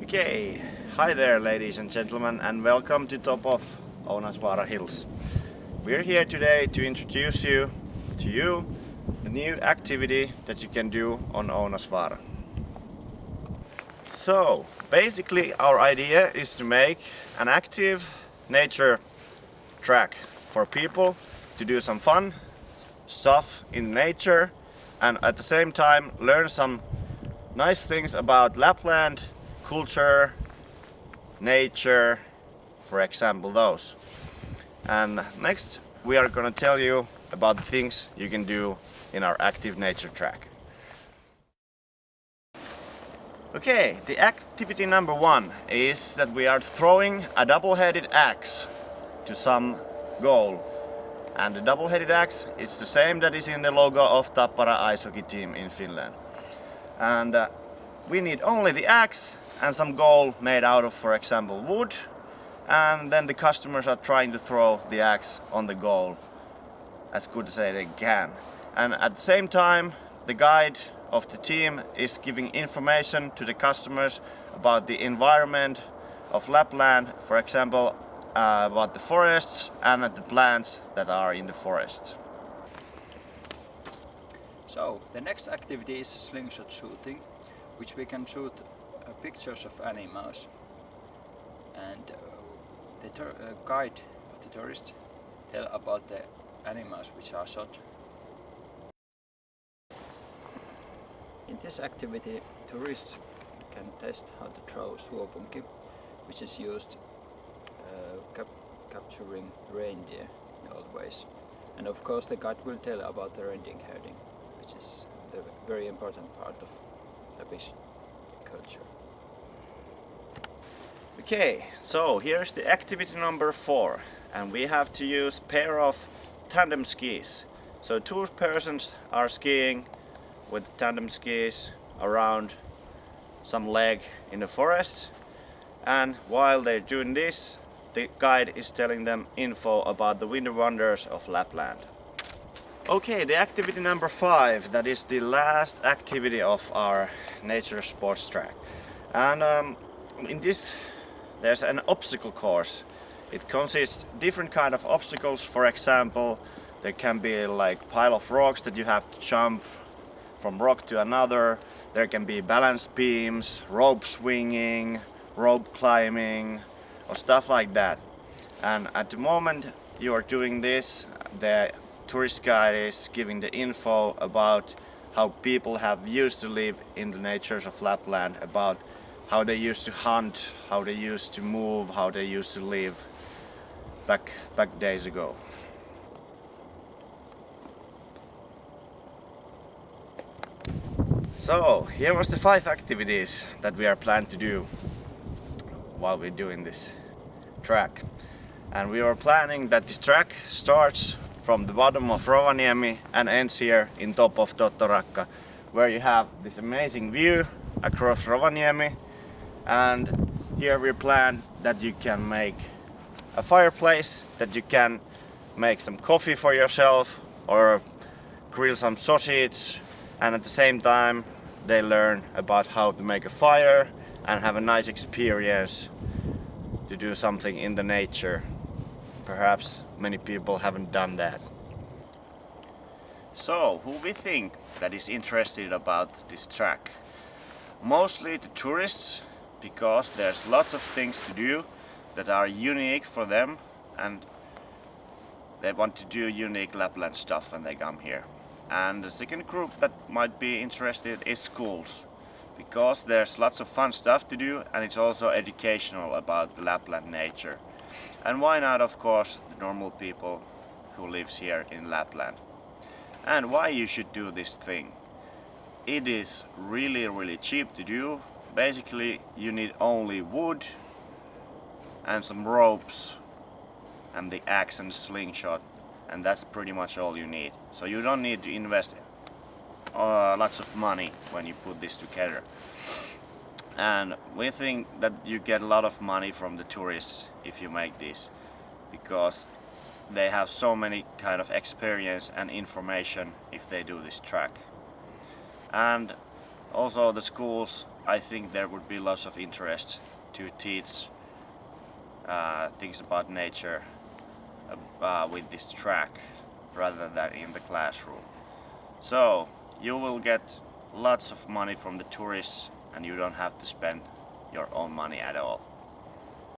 Okay, hi there ladies and gentlemen, and welcome to top of Ounasvaara Hills. We're here today to introduce you the new activity that you can do on Ounasvaara. So basically our idea is to make an active nature track for people to do some fun stuff in nature and at the same time learn some nice things about Lapland, culture, nature, for example those. And next we are gonna tell you about the things you can do in our active nature track. Okay, the activity number one is that we are throwing a double-headed axe to some goal. And the double-headed axe is the same that is in the logo of Tappara ice hockey team in Finland. And we need only the axe and some goal made out of, for example, wood. And then the customers are trying to throw the axe on the goal as good as they can. And at the same time, the guide of the team is giving information to the customers about the environment of Lapland, for example, about the forests and the plants that are in the forest. So the next activity is slingshot shooting, which we can shoot pictures of animals, and the guide of the tourists tell about the animals which are shot. In this activity, tourists can test how to throw suopunki, which is used capturing reindeer in old ways. And of course the guide will tell about the reindeer herding, which is the very important part of Lappi's culture. Okay, so here's the activity number 4, and we have to use pair of tandem skis. So two persons are skiing with tandem skis around some lake in the forest, and while they're doing this, the guide is telling them info about the winter wonders of Lapland. Okay, the activity number 5, that is the last activity of our nature sports track. And in this there's an obstacle course. It consists different kind of obstacles. For example, there can be like pile of rocks that you have to jump from rock to another. There can be balance beams, rope swinging, rope climbing, or stuff like that. And at the moment you are doing this, the tourist guide is giving the info about how people have used to live in the natures of Lapland, about how they used to hunt, how they used to move, how they used to live back days ago. So here was the 5 activities that we are planning to do while we're doing this track. And we are planning that this track starts from the bottom of Rovaniemi and ends here in top of Totorakka, where you have this amazing view across Rovaniemi. And here we plan that you can make a fireplace, that you can make some coffee for yourself or grill some sausage, and at the same time they learn about how to make a fire and have a nice experience to do something in the nature. Perhaps many people haven't done that. So, who we think that is interested about this track? Mostly the tourists, because there's lots of things to do that are unique for them, and they want to do unique Lapland stuff when they come here. And the second group that might be interested is schools, because there's lots of fun stuff to do and it's also educational about Lapland nature. And why not, of course, the normal people who lives here in Lapland. And why you should do this thing. It is really cheap to do. Basically you need only wood and some ropes and the axe and slingshot, and that's pretty much all you need. So you don't need to invest lots of money when you put this together. And we think that you get a lot of money from the tourists if you make this, because they have so many kind of experience and information if they do this track. And Also the schools, I think there would be lots of interest to teach things about nature with this track rather than in the classroom. So you will get lots of money from the tourists and you don't have to spend your own money at all.